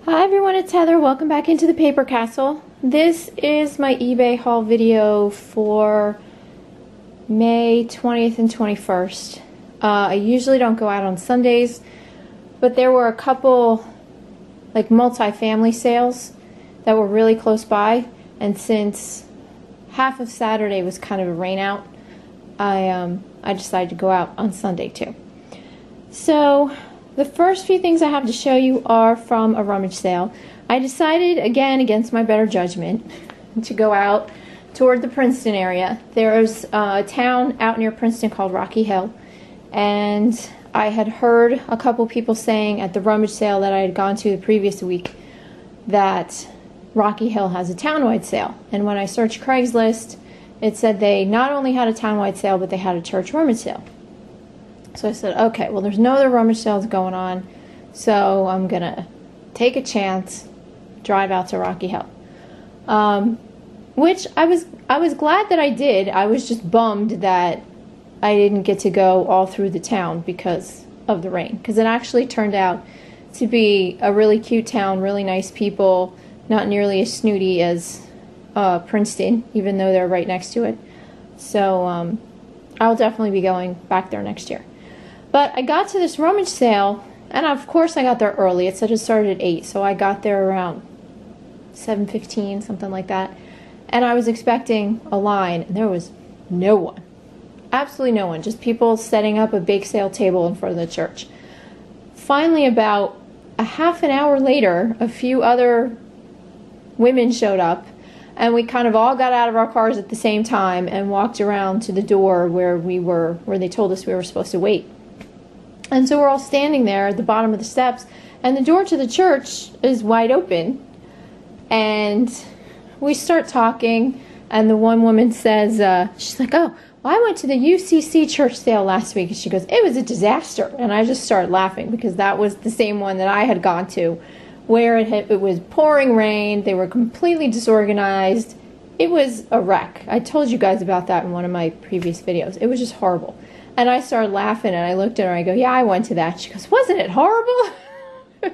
Hi everyone, it's Heather. Welcome back into the Paper Castle. This is my eBay haul video for May 20th and 21st. I usually don't go out on Sundays, but there were a couple like multi-family sales that were really close by, and since half of Saturday was kind of a rain out, I decided to go out on Sunday too. So the first few things I have to show you are from a rummage sale. I decided, again against my better judgment, to go out toward the Princeton area. There's a town out near Princeton called Rocky Hill, and I had heard a couple people saying at the rummage sale that I had gone to the previous week that Rocky Hill has a townwide sale. And when I searched Craigslist, it said they not only had a townwide sale, but they had a church rummage sale. So I said, okay, well, there's no other rummage sales going on, so I'm going to take a chance, drive out to Rocky Hill. Which I was glad that I did. I was just bummed that I didn't get to go all through the town because of the rain. Because it actually turned out to be a really cute town, really nice people, not nearly as snooty as Princeton, even though they're right next to it. So I'll definitely be going back there next year. But I got to this rummage sale, and of course I got there early. It said it started at 8, so I got there around 7:15, something like that. And I was expecting a line, and there was no one. Absolutely no one. Just people setting up a bake sale table in front of the church. Finally, about a half an hour later, a few other women showed up, and we kind of all got out of our cars at the same time and walked around to the door where they told us we were supposed to wait. And so we're all standing there at the bottom of the steps, and the door to the church is wide open. And we start talking, and the one woman says, she's like, oh, well, I went to the UCC church sale last week. And she goes, it was a disaster. And I just started laughing because that was the same one that I had gone to, where it was pouring rain. They were completely disorganized. It was a wreck. I told you guys about that in one of my previous videos. It was just horrible. And I started laughing, and I looked at her, and I go, yeah, I went to that. She goes, wasn't it horrible? And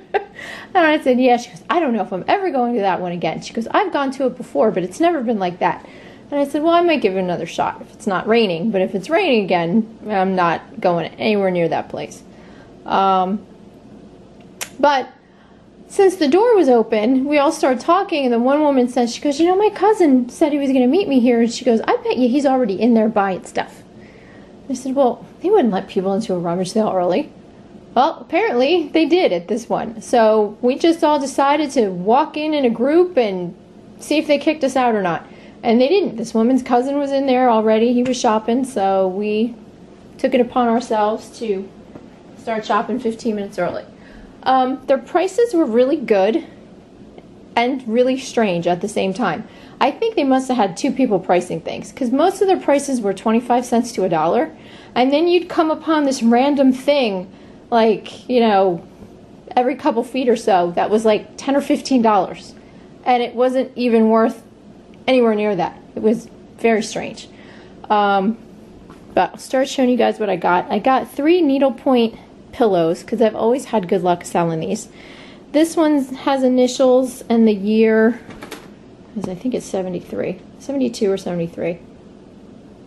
I said, yeah. She goes, I don't know if I'm ever going to that one again. She goes, I've gone to it before, but it's never been like that. And I said, well, I might give it another shot if it's not raining. But if it's raining again, I'm not going anywhere near that place. But since the door was open, we all started talking, and the one woman said, she goes, you know, my cousin said he was going to meet me here. And she goes, I bet you he's already in there buying stuff. I said, well, they wouldn't let people into a rummage sale early. Well, apparently they did at this one. So we just all decided to walk in a group and see if they kicked us out or not. And they didn't. This woman's cousin was in there already. He was shopping, so we took it upon ourselves to start shopping 15 minutes early. Their prices were really good and really strange at the same time. I think they must have had two people pricing things, because most of their prices were 25 cents to $1, and then you'd come upon this random thing, like, you know, every couple feet or so, that was like $10 or $15, and it wasn't even worth anywhere near that. It was very strange. But I'll start showing you guys what I got. I got 3 needlepoint pillows, because I've always had good luck selling these. This one has initials and the year, I think it's 73, 72 or 73.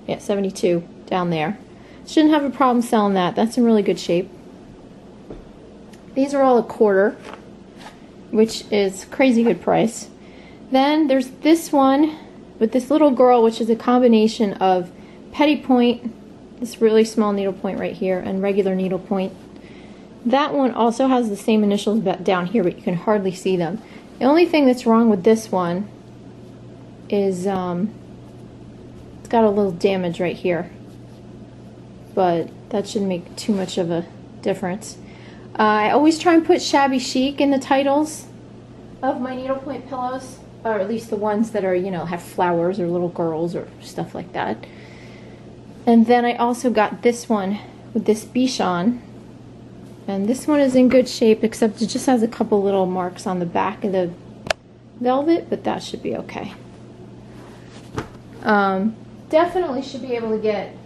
Yeah, 72 down there. Shouldn't have a problem selling that. That's in really good shape. These are all $1/4, which is crazy good price. Then there's this one with this little girl, which is a combination of petty point, this really small needlepoint right here, and regular needlepoint. That one also has the same initials down here, but you can hardly see them. The only thing that's wrong with this one is it's got a little damage right here, but that shouldn't make too much of a difference. I always try and put shabby chic in the titles of my needlepoint pillows, or at least the ones that are, you know, have flowers or little girls or stuff like that. And then I also got this one with this Bichon. And this one is in good shape, except it just has a couple little marks on the back of the velvet, but that should be okay. Definitely should be able to get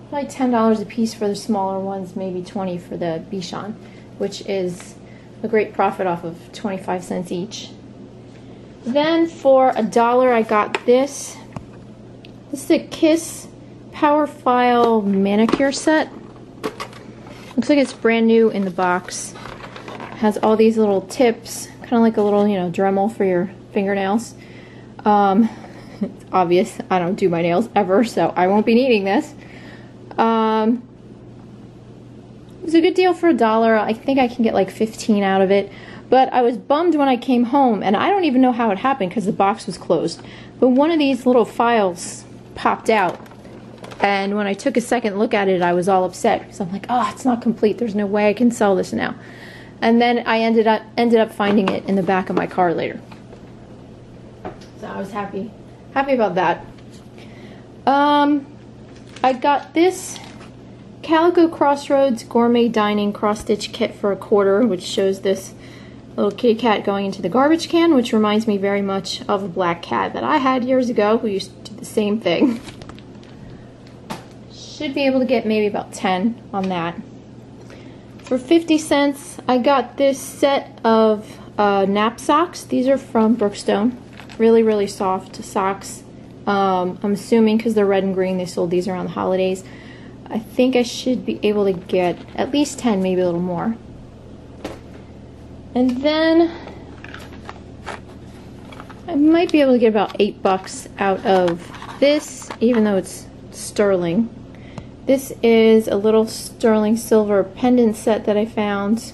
probably $10 a piece for the smaller ones, maybe $20 for the Bichon, which is a great profit off of 25 cents each. Then for $1 I got this. This is a Kiss Power File manicure set. Looks like it's brand new in the box. Has all these little tips, kind of like a little, Dremel for your fingernails. It's obvious I don't do my nails ever, so I won't be needing this. It was a good deal for $1. I think I can get like 15 out of it. But I was bummed when I came home, and I don't even know how it happened because the box was closed. But one of these little files popped out, and when I took a second look at it, I was all upset because I'm like, oh, it's not complete. There's no way I can sell this now. And then I ended up finding it in the back of my car later. So I was happy about that. I got this Calico Crossroads Gourmet Dining cross-stitch kit for $1, which shows this little kitty cat going into the garbage can, which reminds me very much of a black cat that I had years ago who used to do the same thing. Should be able to get maybe about 10 on that. For 50 cents, I got this set of nap socks. These are from Brookstone. Really, really soft socks. I'm assuming because they're red and green, they sold these around the holidays. I think I should be able to get at least 10, maybe a little more. And then I might be able to get about $8 out of this, even though it's sterling. This is a little sterling silver pendant set that I found.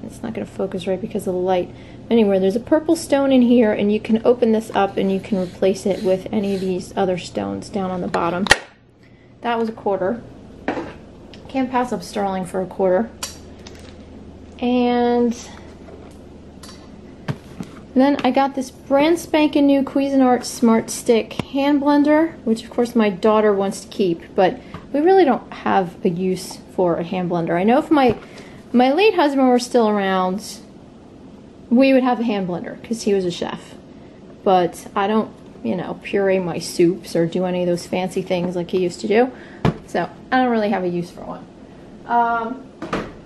It's not going to focus right because of the light. Anyway, there's a purple stone in here, and you can open this up and you can replace it with any of these other stones down on the bottom. That was $1. Can't pass up sterling for $1. And then I got this brand spanking new Cuisinart Smart Stick hand blender, which of course my daughter wants to keep, but we really don't have a use for a hand blender. I know if my late husband were still around, we would have a hand blender because he was a chef. But I don't, puree my soups or do any of those fancy things like he used to do. So I don't really have a use for one.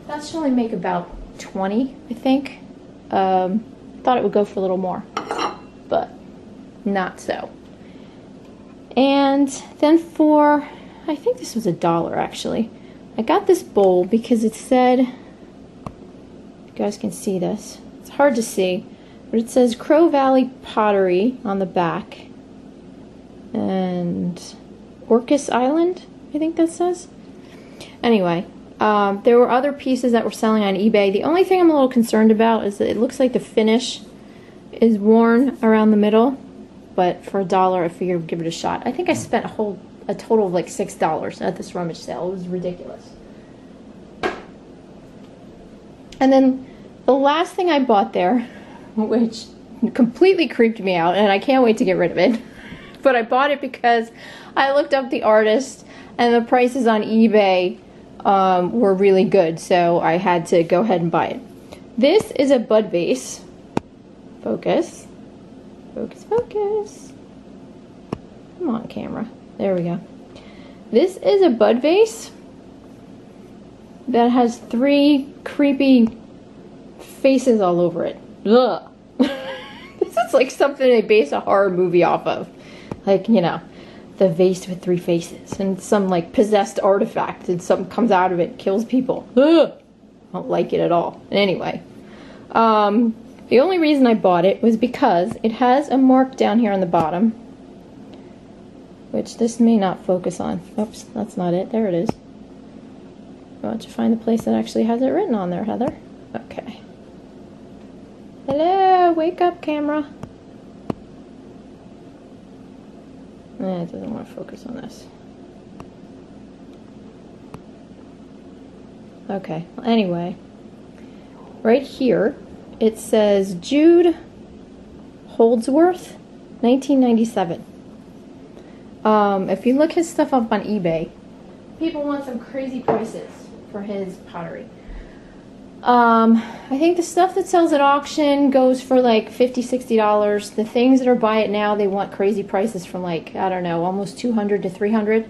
That should only make about 20, I think. Thought it would go for a little more, but not so. And then for, I think this was $1 actually. I got this bowl because it said, you guys can see this. It's hard to see, but it says Crow Valley Pottery on the back. And Orcas Island, I think that says. Anyway, there were other pieces that were selling on eBay. The only thing I'm a little concerned about is that it looks like the finish is worn around the middle, but for $1 I figured I'd give it a shot. I think I spent a total of like $6 at this rummage sale. It was ridiculous. And then the last thing I bought there, which completely creeped me out, and I can't wait to get rid of it, but I bought it because I looked up the artist and the prices on eBay were really good, so I had to go ahead and buy it. This is a bud vase. Focus. Focus, focus. Come on, camera. There we go. This is a bud vase that has 3 creepy faces all over it. Ugh. This is like something they base a horror movie off of. Like, the vase with 3 faces and some like possessed artifact and something comes out of it and kills people. Ugh. I don't like it at all. Anyway, the only reason I bought it was because it has a mark down here on the bottom, which this may not focus on. Oops, that's not it. There it is. Why don't you find the place that actually has it written on there, Heather? Okay. Hello, wake up, camera. It doesn't want to focus on this. Okay, well, anyway, right here it says Jude Holdsworth, 1997. If you look his stuff up on eBay, people want some crazy prices for his pottery. I think the stuff that sells at auction goes for like $50, $60. The things that are buy it now, they want crazy prices from like, I don't know, almost $200 to $300.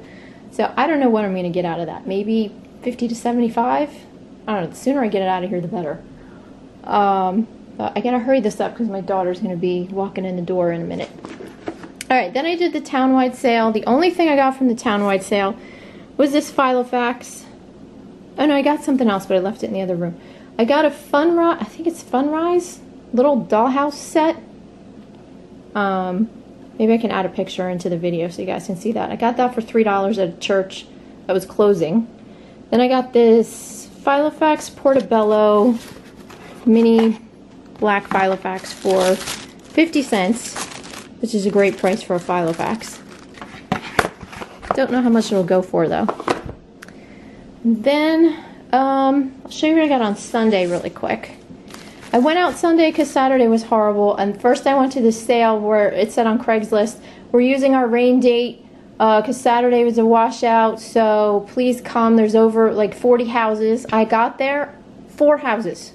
So I don't know what I'm going to get out of that. Maybe $50 to $75? I don't know. The sooner I get it out of here, the better. But I gotta hurry this up because my daughter's gonna be walking in the door in a minute. Alright, then I did the townwide sale. The only thing I got from the townwide sale was this Filofax. Oh no, I got something else, but I left it in the other room. I got a I think it's Funrise little dollhouse set. Maybe I can add a picture into the video so you guys can see that. I got that for $3 at a church that was closing. Then I got this Filofax Portobello mini black Filofax for 50 cents, which is a great price for a Filofax. Don't know how much it'll go for though. And then I'll show you what I got on Sunday really quick. I went out Sunday because Saturday was horrible, and first I went to the sale where it said on Craigslist, we're using our rain date because Saturday was a washout, so please come. There's over like 40 houses. I got there, 4 houses.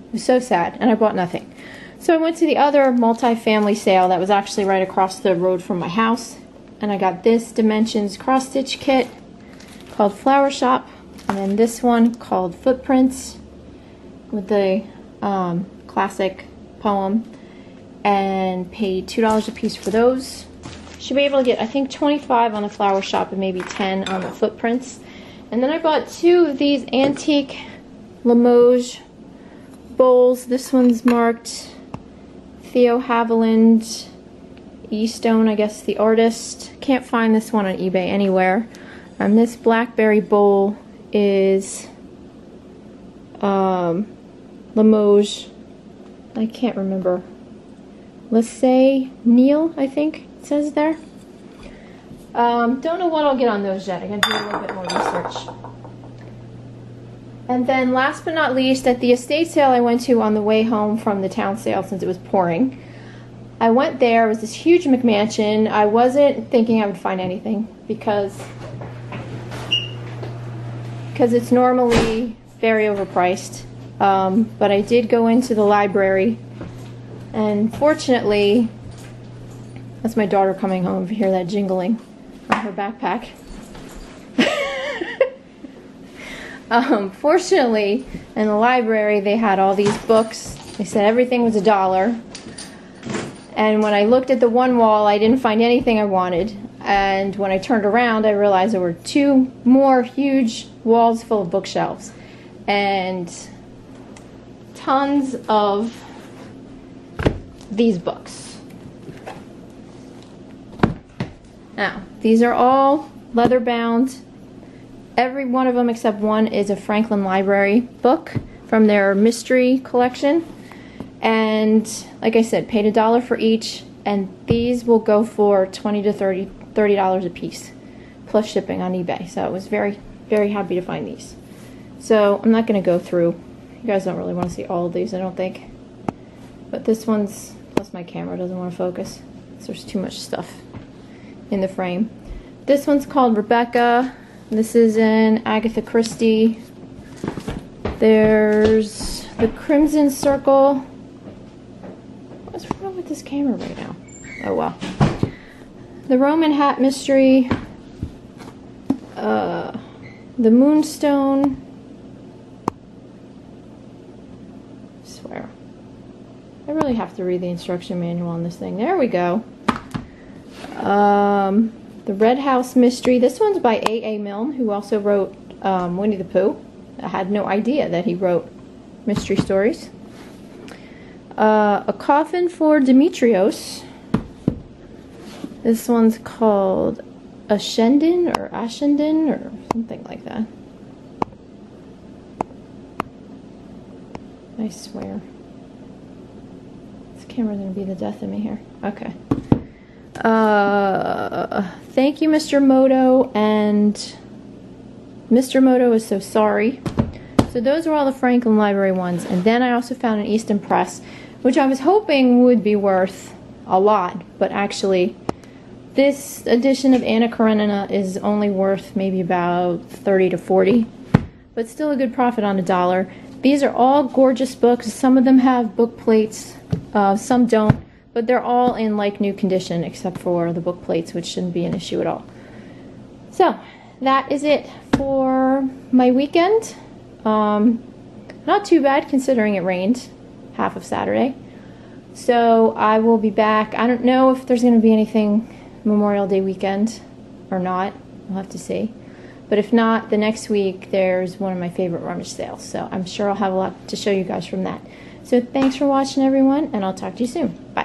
It was so sad, and I bought nothing. So I went to the other multi-family sale that was actually right across the road from my house, and I got this Dimensions cross-stitch kit called Flower Shop, and then this one called Footprints with the classic poem, and paid $2 a piece for those. Should be able to get, I think, 25 on the Flower Shop and maybe 10 on the Footprints. And then I bought 2 of these antique Limoges bowls. This one's marked Theo Haviland E-Stone, I guess the artist. Can't find this one on eBay anywhere. This blackberry bowl is Limoges, I can't remember. Let's say Neil, I think it says there. Don't know what I'll get on those yet. I gotta do a little bit more research. And then last but not least, at the estate sale I went to on the way home from the town sale since it was pouring, I went there. It was this huge McMansion. I wasn't thinking I would find anything because it's normally very overpriced. But I did go into the library, and fortunately, that's my daughter coming home. If you hear that jingling on her backpack. Fortunately, in the library, they had all these books. They said everything was $1. And when I looked at the one wall, I didn't find anything I wanted. And when I turned around, I realized there were 2 more huge walls full of bookshelves. And tons of these books. Now, these are all leather bound. Every one of them except one is a Franklin Library book from their mystery collection. And like I said, paid $1 for each, and these will go for $20 to $30 a piece, plus shipping on eBay. So I was very, very happy to find these. So I'm not going to go through. You guys don't really want to see all of these, I don't think. But this one's, plus my camera doesn't want to focus, so there's too much stuff in the frame. This one's called Rebecca. This is in Agatha Christie. There's the Crimson Circle. What's wrong with this camera right now? Oh well. The Roman Hat Mystery. The Moonstone. I swear. I really have to read the instruction manual on this thing. There we go. The Red House Mystery. This one's by A.A. Milne, who also wrote Winnie the Pooh. I had no idea that he wrote mystery stories. A Coffin for Demetrios. This one's called Ascendin or Ascendin or something like that. I swear. This camera's gonna be the death of me here. Okay. Thank you, Mr. Moto, and Mr. Moto is so sorry. So those are all the Franklin Library ones. And then I also found an Easton Press, which I was hoping would be worth a lot, but actually this edition of Anna Karenina is only worth maybe about 30 to 40, but still a good profit on $1. These are all gorgeous books. Some of them have book plates, some don't, but they're all in like new condition except for the book plates, which shouldn't be an issue at all. So that is it for my weekend. Not too bad considering it rained. half of Saturday. So I will be back. I don't know if there's going to be anything Memorial Day weekend or not. We'll have to see. But if not, the next week there's one of my favorite rummage sales. So I'm sure I'll have a lot to show you guys from that. So thanks for watching, everyone, and I'll talk to you soon. Bye.